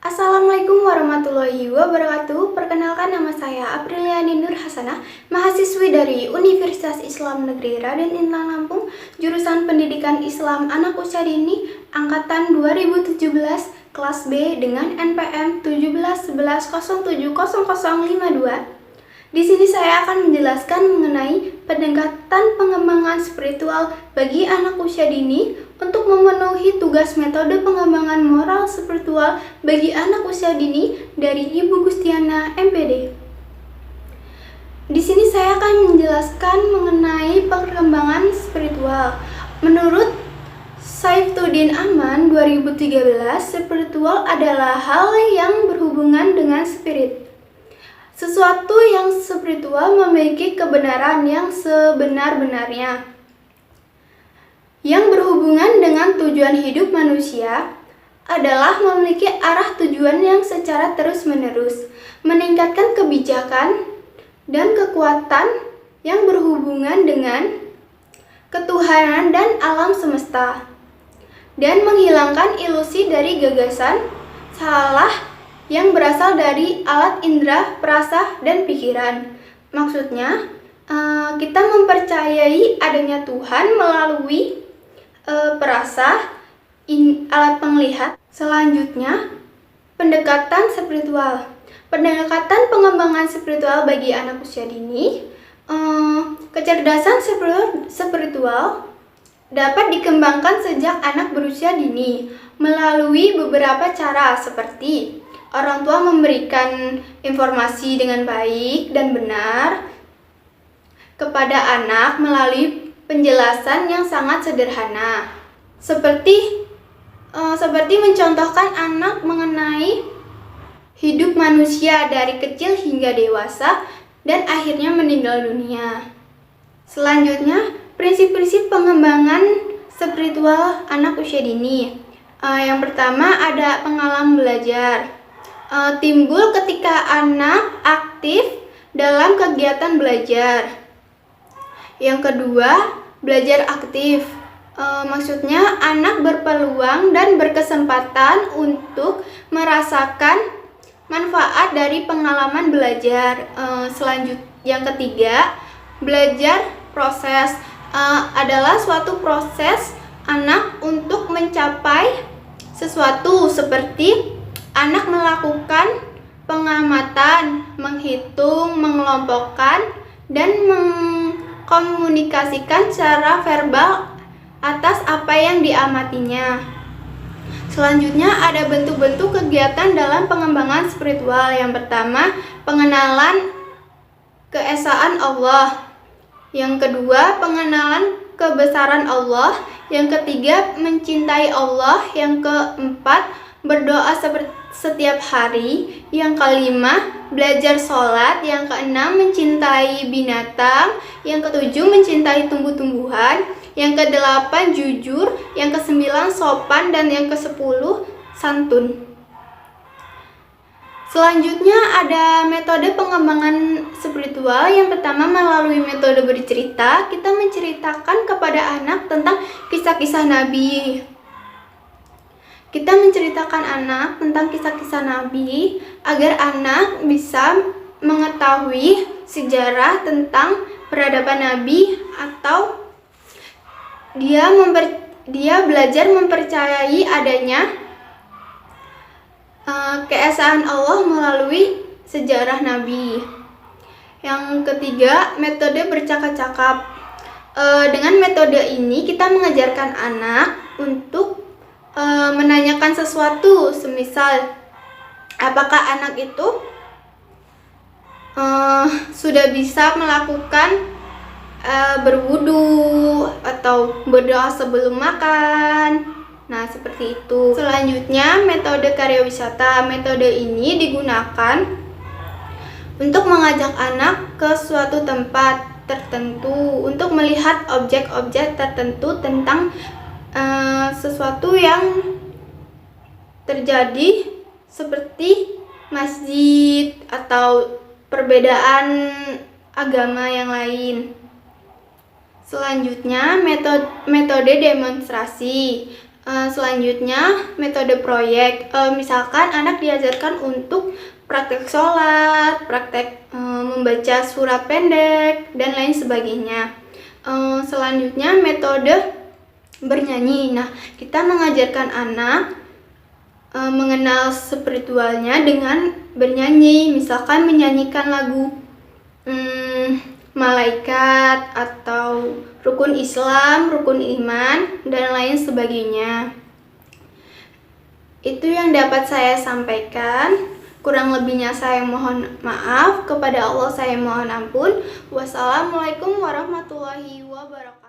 Assalamualaikum warahmatullahi wabarakatuh. Perkenalkan, nama saya Apriliani Nur Hasanah, mahasiswi dari Universitas Islam Negeri Raden Intan Lampung, jurusan Pendidikan Islam Anak Usia Dini, angkatan 2017, kelas B dengan NPM 1711070052. Di sini saya akan menjelaskan mengenai pendekatan pengembangan spiritual bagi anak usia dini untuk memenuhi tugas metode pengembangan moral spiritual bagi anak usia dini dari Ibu Gustiana MPD. Di sini saya akan menjelaskan mengenai perkembangan spiritual. Menurut Saifuddin Aman 2013, spiritual adalah hal yang berhubungan dengan spirit. Sesuatu yang spiritual memiliki kebenaran yang sebenar-benarnya, yang berhubungan dengan tujuan hidup manusia, adalah memiliki arah tujuan yang secara terus-menerus, meningkatkan kebijakan dan kekuatan yang berhubungan dengan ketuhanan dan alam semesta, dan menghilangkan ilusi dari gagasan salah yang berasal dari alat indera, perasa, dan pikiran. Maksudnya, kita mempercayai adanya Tuhan melalui perasa, alat penglihat. Selanjutnya, pendekatan spiritual. Pendekatan pengembangan spiritual bagi anak usia dini. Kecerdasan spiritual dapat dikembangkan sejak anak berusia dini melalui beberapa cara, seperti orang tua memberikan informasi dengan baik dan benar kepada anak melalui penjelasan yang sangat sederhana, seperti mencontohkan anak mengenai hidup manusia dari kecil hingga dewasa dan akhirnya meninggal dunia. Selanjutnya, prinsip-prinsip pengembangan spiritual anak usia dini. Yang pertama ada pengalaman belajar. Timbul ketika anak aktif dalam kegiatan belajar. Yang kedua, belajar aktif. Maksudnya anak berpeluang dan berkesempatan untuk merasakan manfaat dari pengalaman belajar. Yang ketiga, belajar proses. Adalah suatu proses anak untuk mencapai sesuatu, seperti anak melakukan pengamatan, menghitung, mengelompokkan, dan mengkomunikasikan secara verbal atas apa yang diamatinya. Selanjutnya ada bentuk-bentuk kegiatan dalam pengembangan spiritual. Yang pertama, pengenalan keesaan Allah. Yang kedua, pengenalan kebesaran Allah. Yang ketiga, mencintai Allah. Yang keempat, berdoa setiap hari. Yang kelima, belajar sholat. Yang keenam, mencintai binatang. Yang ketujuh, mencintai tumbuh-tumbuhan. Yang kedelapan, jujur. Yang kesembilan, sopan. Dan yang kesepuluh, santun. Selanjutnya ada metode pengembangan spiritual. Yang pertama, melalui metode bercerita. Kita menceritakan kepada anak tentang kisah-kisah Nabi. Kita menceritakan anak tentang kisah-kisah Nabi agar anak bisa mengetahui sejarah tentang peradaban Nabi, atau dia belajar mempercayai adanya keesaan Allah melalui sejarah Nabi. Yang ketiga, metode bercakap-cakap. Dengan metode ini kita mengajarkan anak untuk menanyakan sesuatu, semisal apakah anak itu sudah bisa melakukan berwudu atau berdoa sebelum makan. Nah, seperti itu. Selanjutnya, metode karya wisata. Metode ini digunakan untuk mengajak anak ke suatu tempat tertentu untuk melihat objek-objek tertentu tentang sesuatu yang terjadi, seperti masjid atau perbedaan agama yang lain. Selanjutnya, metode demonstrasi. Selanjutnya, metode proyek. Misalkan anak diajarkan untuk praktek sholat, praktek membaca surat pendek, dan lain sebagainya. Selanjutnya, metode bernyanyi. Nah, kita mengajarkan anak mengenal spiritualnya dengan bernyanyi. Misalkan menyanyikan lagu malaikat atau rukun Islam, rukun iman, dan lain sebagainya. Itu yang dapat saya sampaikan. Kurang lebihnya saya mohon maaf. Kepada Allah saya mohon ampun. Wassalamualaikum warahmatullahi wabarakatuh.